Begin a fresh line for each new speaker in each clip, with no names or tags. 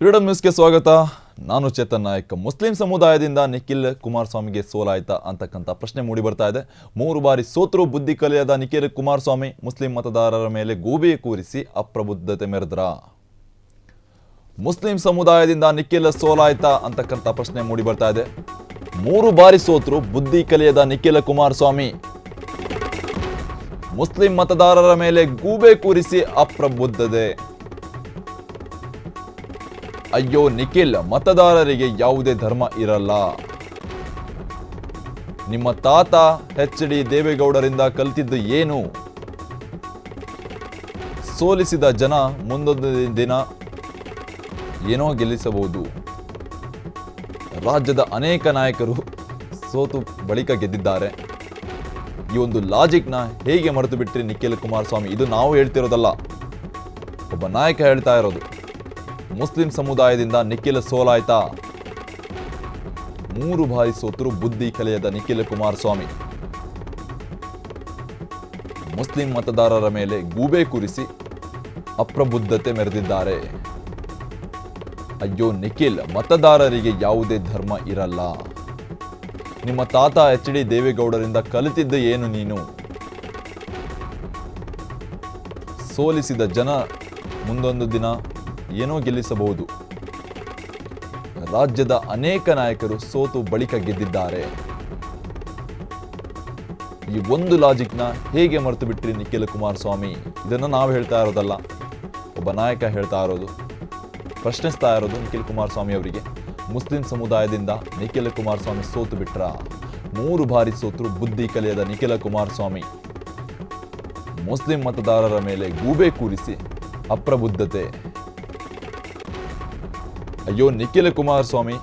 Freedom ನ್ಯೂಸ್ಗೆ ಸ್ವಾಗತ. ನಾನು ಚೇತನ್ ನಾಯಕ್. ಮುಸ್ಲಿಂ ಸಮುದಾಯದಿಂದ ನಿಖಿಲ್ ಕುಮಾರಸ್ವಾಮಿಗೆ ಸೋಲಾಯ್ತಾ ಅಂತಕ್ಕಂಥ ಪ್ರಶ್ನೆ ಮೂಡಿ ಬರ್ತಾ ಇದೆ. 3 ಬಾರಿ ಸೋತರೂ ಬುದ್ಧಿ ಕಲಿಯದ ನಿಖಿಲ್ ಕುಮಾರಸ್ವಾಮಿ ಮುಸ್ಲಿಂ ಮತದಾರರ ಮೇಲೆ ಗೂಬೆ ಕೂರಿಸಿ ಅಪ್ರಬುದ್ಧತೆ ಮೆರೆದ್ರ. ಮುಸ್ಲಿಂ ಸಮುದಾಯದಿಂದ ನಿಖಿಲ್ ಸೋಲಾಯ್ತಾ ಅಂತಕ್ಕಂಥ ಪ್ರಶ್ನೆ ಮೂಡಿ ಬರ್ತಾ ಇದೆ. 3 ಬಾರಿ ಸೋತರೂ ಬುದ್ಧಿ ಕಲಿಯದ ನಿಖಿಲ್ ಕುಮಾರಸ್ವಾಮಿ ಮುಸ್ಲಿಂ ಮತದಾರರ ಮೇಲೆ ಗೂಬೆ ಕೂರಿಸಿ ಅಪ್ರಬುದ್ಧತೆ. ಅಯ್ಯೋ ನಿಖಿಲ್, ಮತದಾರರಿಗೆ ಯಾವುದೇ ಧರ್ಮ ಇರಲ್ಲ. ನಿಮ್ಮ ತಾತ HD ದೇವೇಗೌಡರಿಂದ ಕಲಿತಿದ್ದು ಏನು? ಸೋಲಿಸಿದ ಜನ ಮುಂದೊಂದು ದಿನ ಏನೋ ಗೆಲ್ಲಿಸಬಹುದು. ರಾಜ್ಯದ ಅನೇಕ ನಾಯಕರು ಸೋತು ಬಳಿಕ ಗೆದ್ದಿದ್ದಾರೆ. ಈ ಒಂದು ಲಾಜಿಕ್ನ ಹೇಗೆ ಮರೆತು ಬಿಟ್ರಿ ನಿಖಿಲ್ ಕುಮಾರಸ್ವಾಮಿ? ಇದು ನಾವು ಹೇಳ್ತಿರೋದಲ್ಲ, ಒಬ್ಬ ನಾಯಕ ಹೇಳ್ತಾ ಇರೋದು. ಮುಸ್ಲಿಂ ಸಮುದಾಯದಿಂದ ನಿಖಿಲ್ ಸೋಲಾಯ್ತಾ? 3 ಬಾರಿ ಸೋತರೂ ಬುದ್ಧಿ ಕಲಿಯದ ನಿಖಿಲ್ ಕುಮಾರಸ್ವಾಮಿ ಮುಸ್ಲಿಂ ಮತದಾರರ ಮೇಲೆ ಗೂಬೆ ಕೂರಿಸಿ ಅಪ್ರಬುದ್ಧತೆ ಮೆರೆದಿದ್ದಾರೆ. ಅಯ್ಯೋ ನಿಖಿಲ್, ಮತದಾರರಿಗೆ ಯಾವುದೇ ಧರ್ಮ ಇರಲ್ಲ. ನಿಮ್ಮ ತಾತ HD ದೇವೇಗೌಡರಿಂದ ಕಲಿತಿದ್ದು ಏನು ನೀನು? ಸೋಲಿಸಿದ ಜನ ಮುಂದೊಂದು ದಿನ ಏನೋ ಗೆಲ್ಲಿಸಬಹುದು. ರಾಜ್ಯದ ಅನೇಕ ನಾಯಕರು ಸೋತು ಬಳಿಕ ಗೆದ್ದಿದ್ದಾರೆ. ಈ ಒಂದು ಲಾಜಿಕ್ನ ಹೇಗೆ ಮರೆತು ಬಿಟ್ರಿ ನಿಖಿಲ್ ಕುಮಾರಸ್ವಾಮಿ? ಇದನ್ನು ನಾವು ಹೇಳ್ತಾ ಇರೋದಲ್ಲ, ಒಬ್ಬ ನಾಯಕ ಹೇಳ್ತಾ ಇರೋದು, ಪ್ರಶ್ನಿಸ್ತಾ ಇರೋದು ನಿಖಿಲ್ ಕುಮಾರಸ್ವಾಮಿ ಅವರಿಗೆ. ಮುಸ್ಲಿಂ ಸಮುದಾಯದಿಂದ ನಿಖಿಲ್ ಕುಮಾರಸ್ವಾಮಿ ಸೋತು ಬಿಟ್ರ? 3 ಬಾರಿ ಸೋತರು ಬುದ್ಧಿ ಕಲಿಯದ ನಿಖಿಲ್ ಕುಮಾರಸ್ವಾಮಿ ಮುಸ್ಲಿಂ ಮತದಾರರ ಮೇಲೆ ಗೂಬೆ ಕೂರಿಸಿ ಅಪ್ರಬುದ್ಧತೆ. ಅಯ್ಯೋ ನಿಖಿಲ್ ಕುಮಾರಸ್ವಾಮಿ,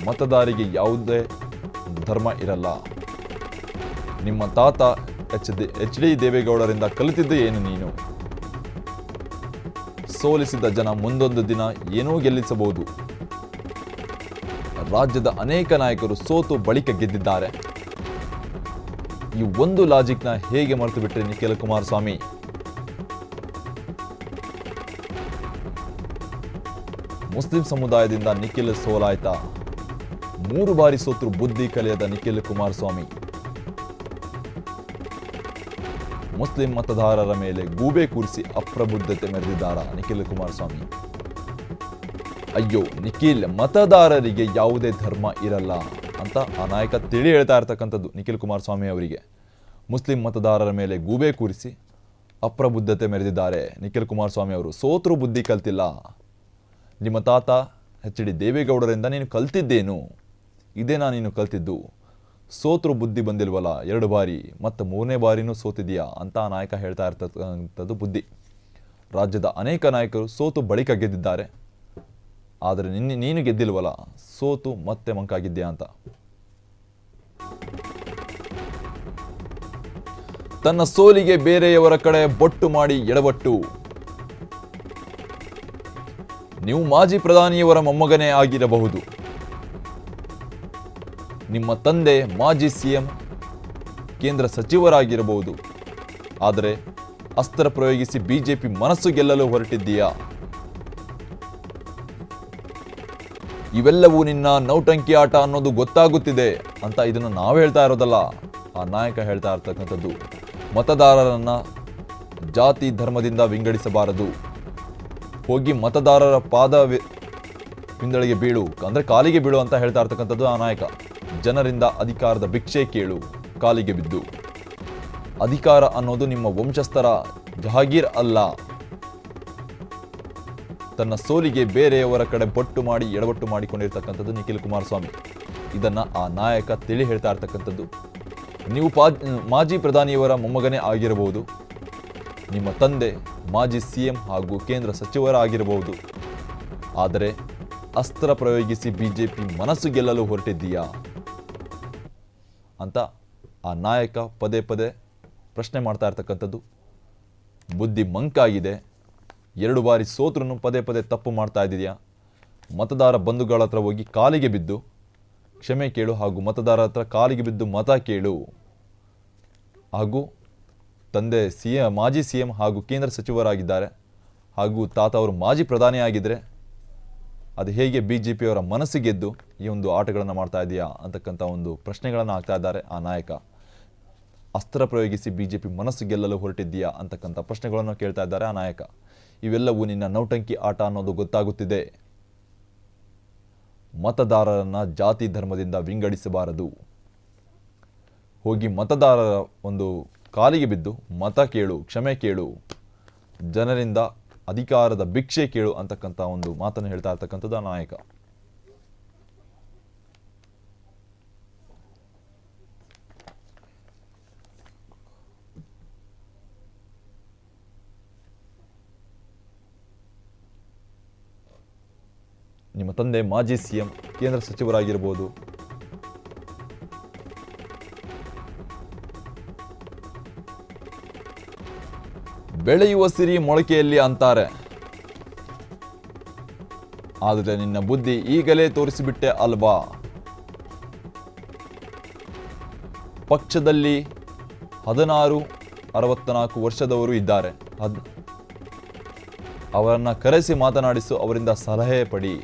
ಮತದಾರರಿಗೆ ಯಾವುದೇ ಧರ್ಮ ಇರಲ್ಲ. ನಿಮ್ಮ ತಾತ HD ದೇವೇಗೌಡರಿಂದ ಕಲಿತಿದ್ದು ಏನು ನೀನು? ಸೋಲಿಸಿದ ಜನ ಮುಂದೊಂದು ದಿನ ಏನೋ ಗೆಲ್ಲಿಸಬಹುದು. ರಾಜ್ಯದ ಅನೇಕ ನಾಯಕರು ಸೋತು ಬಳಿಕ ಗೆದ್ದಿದ್ದಾರೆ. ಈ ಒಂದು ಲಾಜಿಕ್ನ ಹೇಗೆ ಮರೆತು ಬಿಟ್ರಿ ನಿಖಿಲ್ ಕುಮಾರಸ್ವಾಮಿ? ಮುಸ್ಲಿಂ ಸಮುದಾಯದಿಂದ ನಿಖಿಲ್ ಸೋಲಾಯ್ತಾ? 3 ಬಾರಿ ಸೋತರು ಬುದ್ಧಿ ಕಲಿಯದ ನಿಖಿಲ್ ಕುಮಾರಸ್ವಾಮಿ ಮುಸ್ಲಿಂ ಮತದಾರರ ಮೇಲೆ ಗೂಬೆ ಕೂರಿಸಿ ಅಪ್ರಬುದ್ಧತೆ ಮೆರೆದಿದ್ದಾರ ನಿಖಿಲ್ ಕುಮಾರಸ್ವಾಮಿ. ಅಯ್ಯೋ ನಿಖಿಲ್, ಮತದಾರರಿಗೆ ಯಾವುದೇ ಧರ್ಮ ಇರಲ್ಲ ಅಂತ ಆ ನಾಯಕ ತಿಳಿ ಹೇಳ್ತಾ ಇರ್ತಕ್ಕಂಥದ್ದು ನಿಖಿಲ್ ಕುಮಾರಸ್ವಾಮಿ ಅವರಿಗೆ. ಮುಸ್ಲಿಂ ಮತದಾರರ ಮೇಲೆ ಗೂಬೆ ಕೂರಿಸಿ ಅಪ್ರಬುದ್ಧತೆ ಮೆರೆದಿದ್ದಾರೆ ನಿಖಿಲ್ ಕುಮಾರಸ್ವಾಮಿ ಅವರು. ಸೋತರು ಬುದ್ಧಿ ಕಲ್ತಿಲ್ಲ. ನಿಮ್ಮ ತಾತ HD ದೇವೇಗೌಡರಿಂದ ನೀನು ಕಲ್ತಿದ್ದೇನು? ಇದೇನಾ ನೀನು ಕಲ್ತಿದ್ದು? ಸೋತರು ಬುದ್ಧಿ ಬಂದಿಲ್ವಲ್ಲ 2 ಬಾರಿ, ಮತ್ತು 3ನೇ ಬಾರಿನೂ ಸೋತಿದೆಯಾ ಅಂತ ಆ ನಾಯಕ ಹೇಳ್ತಾ ಇರ್ತಕ್ಕಂಥದ್ದು ಬುದ್ಧಿ. ರಾಜ್ಯದ ಅನೇಕ ನಾಯಕರು ಸೋತು ಬಳಿಕ ಗೆದ್ದಿದ್ದಾರೆ, ಆದರೆ ನೀನು ಗೆದ್ದಿಲ್ವಲ್ಲ, ಸೋತು ಮತ್ತೆ ಮಂಕಾಗಿದ್ಯಾ ಅಂತ. ತನ್ನ ಸೋಲಿಗೆ ಬೇರೆಯವರ ಕಡೆ ಬೊಟ್ಟು ಮಾಡಿ ಎಡವಟ್ಟು. ನೀವು ಮಾಜಿ ಪ್ರಧಾನಿಯವರ ಮೊಮ್ಮಗನೇ ಆಗಿರಬಹುದು. ನಿಮ್ಮ ತಂದೆ ಮಾಜಿ CM, ಕೇಂದ್ರ ಸಚಿವರಾಗಿರಬಹುದು. ಆದರೆ ಅಸ್ತ್ರ ಪ್ರಯೋಗಿಸಿ BJP ಮನಸ್ಸು ಗೆಲ್ಲಲು ಹೊರಟಿದ್ದೀಯಾ? ಇವೆಲ್ಲವೂ ನಿನ್ನ ನೌಟಂಕಿ ಆಟ ಅನ್ನೋದು ಗೊತ್ತಾಗುತ್ತಿದೆ ಅಂತ ಇದನ್ನು ನಾವು ಹೇಳ್ತಾ ಇರೋದಲ್ಲ, ಆ ನಾಯಕ ಹೇಳ್ತಾ ಇರ್ತಕ್ಕಂಥದ್ದು. ಮತದಾರರನ್ನ ಜಾತಿ ಧರ್ಮದಿಂದ ವಿಂಗಡಿಸಬಾರದು. ಹೋಗಿ ಮತದಾರರ ವಿಂದಳಿಗೆ ಬೀಳು, ಅಂದ್ರೆ ಕಾಲಿಗೆ ಬೀಳು ಅಂತ ಹೇಳ್ತಾ ಇರ್ತಕ್ಕಂಥದ್ದು ಆ ನಾಯಕ. ಜನರಿಂದ ಅಧಿಕಾರದ ಭಿಕ್ಷೆ ಕೇಳು, ಕಾಲಿಗೆ ಬಿದ್ದು. ಅಧಿಕಾರ ಅನ್ನೋದು ನಿಮ್ಮ ವಂಶಸ್ಥರ ಜಹಾಗೀರ್ ಅಲ್ಲ. ತನ್ನ ಸೋಲಿಗೆ ಬೇರೆಯವರ ಕಡೆ ಬೊಟ್ಟು ಮಾಡಿ ಎಡವಟ್ಟು ಮಾಡಿಕೊಂಡಿರ್ತಕ್ಕಂಥದ್ದು ನಿಖಿಲ್ ಕುಮಾರಸ್ವಾಮಿ. ಇದನ್ನ ಆ ನಾಯಕ ತಿಳಿ ಹೇಳ್ತಾ ಇರ್ತಕ್ಕಂಥದ್ದು. ನೀವು ಮಾಜಿ ಪ್ರಧಾನಿಯವರ ಮೊಮ್ಮಗನೇ ಆಗಿರಬಹುದು. ನಿಮ್ಮ ತಂದೆ ಮಾಜಿ CM ಹಾಗೂ ಕೇಂದ್ರ ಸಚಿವರಾಗಿರಬಹುದು. ಆದರೆ ಅಸ್ತ್ರ ಪ್ರಯೋಗಿಸಿ BJP ಮನಸ್ಸು ಗೆಲ್ಲಲು ಹೊರಟಿದ್ದೀಯಾ ಅಂತ ಆ ನಾಯಕ ಪದೇ ಪದೇ ಪ್ರಶ್ನೆ ಮಾಡ್ತಾ ಇರ್ತಕ್ಕಂಥದ್ದು. ಬುದ್ಧಿ ಮಂಕಾಗಿದೆ. 2 ಬಾರಿ ಸೋತ್ರೂ ಪದೇ ಪದೇ ತಪ್ಪು ಮಾಡ್ತಾ ಇದ್ದೀಯಾ? ಮತದಾರ ಬಂಧುಗಳ ಹತ್ರ ಹೋಗಿ ಕಾಲಿಗೆ ಬಿದ್ದು ಕ್ಷಮೆ ಕೇಳು, ಹಾಗೂ ಮತದಾರರ ಹತ್ರ ಕಾಲಿಗೆ ಬಿದ್ದು ಮತ ಕೇಳು, ಹಾಗೂ ತಂದೆ ಮಾಜಿ CM ಹಾಗೂ ಕೇಂದ್ರ ಸಚಿವರಾಗಿದ್ದಾರೆ, ಹಾಗೂ ತಾತ ಅವರು ಮಾಜಿ ಪ್ರಧಾನಿ ಆಗಿದ್ದರೆ ಅದು ಹೇಗೆ BJPಯವರ ಮನಸ್ಸು ಗೆದ್ದು ಈ ಒಂದು ಆಟಗಳನ್ನು ಮಾಡ್ತಾ ಇದೆಯಾ ಅಂತಕ್ಕಂಥ ಒಂದು ಪ್ರಶ್ನೆಗಳನ್ನು ಹಾಕ್ತಾ ಇದ್ದಾರೆ ಆ ನಾಯಕ. ಅಸ್ತ್ರ ಪ್ರಯೋಗಿಸಿ BJP ಮನಸ್ಸು ಗೆಲ್ಲಲು ಹೊರಟಿದ್ದೀಯಾ ಅಂತಕ್ಕಂಥ ಪ್ರಶ್ನೆಗಳನ್ನು ಕೇಳ್ತಾ ಇದ್ದಾರೆ ಆ ನಾಯಕ. ಇವೆಲ್ಲವೂ ನಿನ್ನ ನೌಟಂಕಿ ಆಟ ಅನ್ನೋದು ಗೊತ್ತಾಗುತ್ತಿದೆ. ಮತದಾರರನ್ನ ಜಾತಿ ಧರ್ಮದಿಂದ ವಿಂಗಡಿಸಬಾರದು. ಹೋಗಿ ಮತದಾರರ ಒಂದು ಕಾಲಿಗೆ ಬಿದ್ದು ಮತ ಕೇಳು, ಕ್ಷಮೆ ಕೇಳು, ಜನರಿಂದ ಅಧಿಕಾರದ ಭಿಕ್ಷೆ ಕೇಳು ಅಂತಕ್ಕಂಥ ಒಂದು ಮಾತನ್ನು ಹೇಳ್ತಾ ಇರ್ತಕ್ಕಂಥದ್ದು ಆ ನಾಯಕ. ನಿಮ್ಮ ತಂದೆ ಮಾಜಿ CM, ಕೇಂದ್ರ ಸಚಿವರಾಗಿರ್ಬೋದು. ಬೆಳೆಯುವ ಸಿರಿ ಮೊಳಕೆಯಲ್ಲಿ ಅಂತಾರೆ. ಆದರೆ ನಿನ್ನ ಬುದ್ಧಿ ಈಗಲೇ ತೋರಿಸಿಬಿಟ್ಟೆ ಅಲ್ವಾ? ಪಕ್ಷದಲ್ಲಿ 64 ವರ್ಷದವರು ಇದ್ದಾರೆ. ಅವರನ್ನ ಕರೆಸಿ ಮಾತನಾಡಿಸು, ಅವರಿಂದ ಸಲಹೆ ಪಡಿ.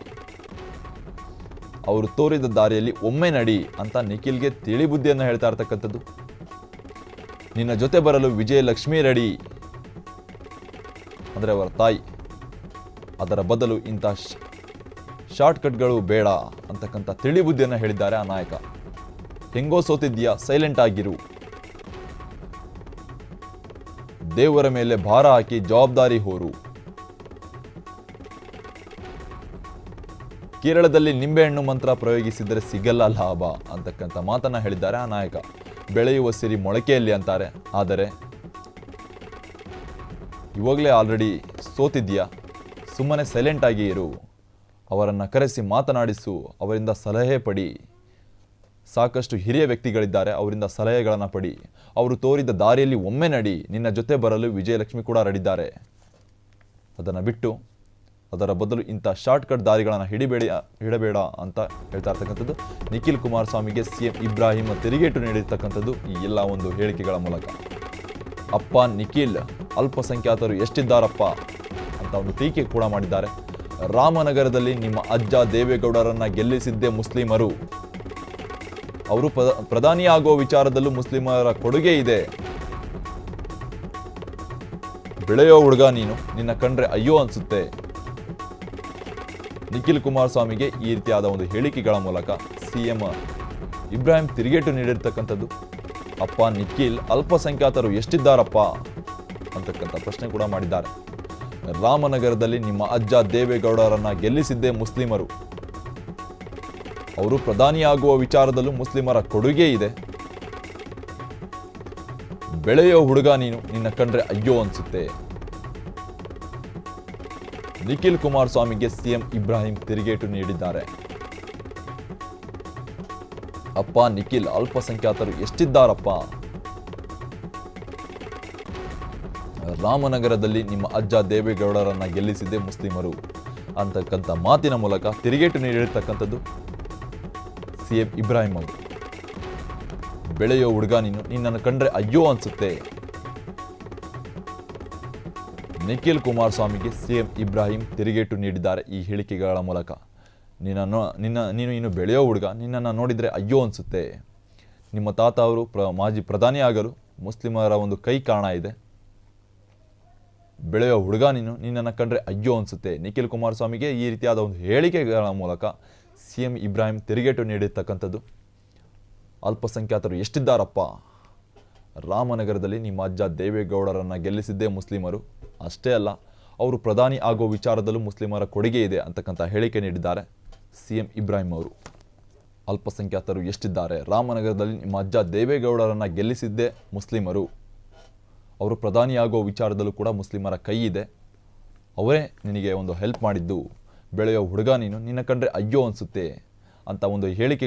ಅವರು ತೋರಿದ ದಾರಿಯಲ್ಲಿ ಒಮ್ಮೆ ನಡಿ ಅಂತ ನಿಖಿಲ್ಗೆ ತಿಳಿ ಬುದ್ಧಿಯನ್ನು ಹೇಳ್ತಾ ಇರ್ತಕ್ಕಂಥದ್ದು. ನಿನ್ನ ಜೊತೆ ಬರಲು ವಿಜಯಲಕ್ಷ್ಮಿ ರೆಡಿ ಅಂದರೆ ಅವರ ತಾಯಿ. ಅದರ ಬದಲು ಇಂಥ ಶಾರ್ಟ್ಕಟ್ಗಳು ಬೇಡ ಅಂತಕ್ಕಂಥ ತಿಳಿ ಬುದ್ಧಿಯನ್ನು ಹೇಳಿದ್ದಾರೆ ಆ ನಾಯಕ. ಹೆಂಗೋ ಸೋತಿದ್ದೀಯಾ, ಸೈಲೆಂಟ್ ಆಗಿರು. ದೇವರ ಮೇಲೆ ಭಾರ ಹಾಕಿ ಜವಾಬ್ದಾರಿ ಹೊರು. ಕೇರಳದಲ್ಲಿ ನಿಂಬೆಹಣ್ಣು ಮಂತ್ರ ಪ್ರಯೋಗಿಸಿದರೆ ಸಿಗಲ್ಲ ಲಾಭ ಅಂತಕ್ಕಂಥ ಮಾತನ್ನ ಹೇಳಿದ್ದಾರೆ ಆ ನಾಯಕ. ಬೆಳೆಯುವ ಸಿರಿ ಮೊಳಕೆಯಲ್ಲಿ ಅಂತಾರೆ. ಆದರೆ ಇವಾಗಲೇ ಆಲ್ರೆಡಿ ಸೋತಿದ್ಯಾ, ಸುಮ್ಮನೆ ಸೈಲೆಂಟ್ ಆಗಿ ಇರು. ಅವರನ್ನು ಕರೆಸಿ ಮಾತನಾಡಿಸು, ಅವರಿಂದ ಸಲಹೆ ಪಡಿ. ಸಾಕಷ್ಟು ಹಿರಿಯ ವ್ಯಕ್ತಿಗಳಿದ್ದಾರೆ, ಅವರಿಂದ ಸಲಹೆಗಳನ್ನು ಪಡಿ. ಅವರು ತೋರಿದ ದಾರಿಯಲ್ಲಿ ಒಮ್ಮೆ ನಡಿ. ನಿನ್ನ ಜೊತೆ ಬರಲು ವಿಜಯಲಕ್ಷ್ಮಿ ಕೂಡ ರೆಡಿದ್ದಾರೆ. ಅದನ್ನು ಬಿಟ್ಟು ಅದರ ಬದಲು ಇಂಥ ಶಾರ್ಟ್ಕಟ್ ದಾರಿಗಳನ್ನು ಹಿಡಬೇಡ ಅಂತ ಹೇಳ್ತಾ ಇರ್ತಕ್ಕಂಥದ್ದು. ನಿಖಿಲ್ ಕುಮಾರಸ್ವಾಮಿಗೆ CM ಇಬ್ರಾಹಿಂ ತಿರುಗೇಟು ನೀಡಿರ್ತಕ್ಕಂಥದ್ದು ಈ ಎಲ್ಲ ಒಂದು ಹೇಳಿಕೆಗಳ ಮೂಲಕ. ಅಪ್ಪ ನಿಖಿಲ್, ಅಲ್ಪಸಂಖ್ಯಾತರು ಎಷ್ಟಿದ್ದಾರಪ್ಪ ಅಂತ ಒಂದು ಟೀಕೆ ಕೂಡ ಮಾಡಿದ್ದಾರೆ. ರಾಮನಗರದಲ್ಲಿ ನಿಮ್ಮ ಅಜ್ಜ ದೇವೇಗೌಡರನ್ನ ಗೆಲ್ಲಿಸಿದ್ದೇ ಮುಸ್ಲಿಮರು. ಅವರು ಪ್ರಧಾನಿಯಾಗುವ ವಿಚಾರದಲ್ಲೂ ಮುಸ್ಲಿಮರ ಕೊಡುಗೆ ಇದೆ. ಬೆಳೆಯೋ ಹುಡುಗ ನೀನು, ನಿನ್ನ ಕಂಡ್ರೆ ಅಯ್ಯೋ ಅನ್ಸುತ್ತೆ. ನಿಖಿಲ್ ಕುಮಾರಸ್ವಾಮಿಗೆ ಈ ರೀತಿಯಾದ ಒಂದು ಹೇಳಿಕೆಗಳ ಮೂಲಕ CM ಇಬ್ರಾಹಿಂ ತಿರುಗೇಟು ನೀಡಿರ್ತಕ್ಕಂಥದ್ದು. ಅಪ್ಪ ನಿಖಿಲ್, ಅಲ್ಪಸಂಖ್ಯಾತರು ಎಷ್ಟಿದ್ದಾರಪ್ಪ ಅಂತಕ್ಕಂಥ ಪ್ರಶ್ನೆ ಕೂಡ ಮಾಡಿದ್ದಾರೆ. ರಾಮನಗರದಲ್ಲಿ ನಿಮ್ಮ ಅಜ್ಜ ದೇವೇಗೌಡರನ್ನ ಗೆಲ್ಲಿಸಿದ್ದೇ ಮುಸ್ಲಿಮರು. ಅವರು ಪ್ರಧಾನಿಯಾಗುವ ವಿಚಾರದಲ್ಲೂ ಮುಸ್ಲಿಮರ ಕೊಡುಗೆ ಇದೆ. ಬೆಳೆಯೋ ಹುಡುಗ ನೀನು, ನಿನ್ನ ಕಂಡ್ರೆ ಅಯ್ಯೋ ಅನ್ಸುತ್ತೆ. ನಿಖಿಲ್ ಕುಮಾರಸ್ವಾಮಿಗೆ CM ಇಬ್ರಾಹಿಂ ತಿರುಗೇಟು ನೀಡಿದ್ದಾರೆ. ಅಪ್ಪ ನಿಖಿಲ್, ಅಲ್ಪಸಂಖ್ಯಾತರು ಎಷ್ಟಿದ್ದಾರಪ್ಪ? ರಾಮನಗರದಲ್ಲಿ ನಿಮ್ಮ ಅಜ್ಜ ದೇವೇಗೌಡರನ್ನ ಗೆಲ್ಲಿಸಿದ್ದೇ ಮುಸ್ಲಿಮರು ಅಂತಕ್ಕಂಥ ಮಾತಿನ ಮೂಲಕ ತಿರುಗೇಟು ನೀಡಿರ್ತಕ್ಕಂಥದ್ದು CM ಇಬ್ರಾಹಿಂ ಅವರು. ಬೆಳೆಯೋ ಹುಡುಗ ನೀನು, ನಿನ್ನನ್ನು ಕಂಡ್ರೆ ಅಯ್ಯೋ ಅನ್ಸುತ್ತೆ. ನಿಖಿಲ್ ಕುಮಾರಸ್ವಾಮಿಗೆ CM ಇಬ್ರಾಹಿಂ ತಿರುಗೇಟು ನೀಡಿದ್ದಾರೆ ಈ ಹೇಳಿಕೆಗಳ ಮೂಲಕ. ನೀನು ಇನ್ನು ಬೆಳೆಯೋ ಹುಡುಗ, ನಿನ್ನನ್ನು ನೋಡಿದರೆ ಅಯ್ಯೋ ಅನಿಸುತ್ತೆ. ನಿಮ್ಮ ತಾತ ಅವರು ಮಾಜಿ ಪ್ರಧಾನಿ ಆಗಲು ಮುಸ್ಲಿಮರ ಒಂದು ಕೈ ಕಾರಣ ಇದೆ. ಬೆಳೆಯೋ ಹುಡುಗ ನೀನು, ನಿನ್ನನ್ನು ಕಂಡ್ರೆ ಅಯ್ಯೋ ಅನಿಸುತ್ತೆ. ನಿಖಿಲ್ ಕುಮಾರಸ್ವಾಮಿಗೆ ಈ ರೀತಿಯಾದ ಒಂದು ಹೇಳಿಕೆಗಳ ಮೂಲಕ CM ಇಬ್ರಾಹಿಂ ತಿರುಗೇಟು ನೀಡಿರ್ತಕ್ಕಂಥದ್ದು. ಅಲ್ಪಸಂಖ್ಯಾತರು ಎಷ್ಟಿದ್ದಾರಪ್ಪ? ರಾಮನಗರದಲ್ಲಿ ನಿಮ್ಮ ಅಜ್ಜ ದೇವೇಗೌಡರನ್ನು ಗೆಲ್ಲಿಸಿದ್ದೇ ಮುಸ್ಲಿಮರು. ಅಷ್ಟೇ ಅಲ್ಲ, ಅವರು ಪ್ರಧಾನಿ ಆಗೋ ವಿಚಾರದಲ್ಲೂ ಮುಸ್ಲಿಮರ ಕೊಡುಗೆ ಇದೆ ಅಂತಕ್ಕಂಥ ಹೇಳಿಕೆ ನೀಡಿದ್ದಾರೆ CM ಇಬ್ರಾಹಿಂ ಅವರು. ಅಲ್ಪಸಂಖ್ಯಾತರು ಎಷ್ಟಿದ್ದಾರೆ? ರಾಮನಗರದಲ್ಲಿ ನಿಮ್ಮ ಅಜ್ಜ ದೇವೇಗೌಡರನ್ನು ಗೆಲ್ಲಿಸಿದ್ದೇ ಮುಸ್ಲಿಮರು. ಅವರು ಪ್ರಧಾನಿಯಾಗೋ ವಿಚಾರದಲ್ಲೂ ಕೂಡ ಮುಸ್ಲಿಮರ ಕೈ ಇದೆ. ಅವರೇ ನಿನಗೆ ಒಂದು ಹೆಲ್ಪ್ ಮಾಡಿದ್ದು. ಬೆಳೆಯೋ ಹುಡುಗ ನೀನು, ನಿನ್ನ ಕಂಡ್ರೆ ಅಯ್ಯೋ ಅನಿಸುತ್ತೆ ಅಂತ ಒಂದು ಹೇಳಿಕೆ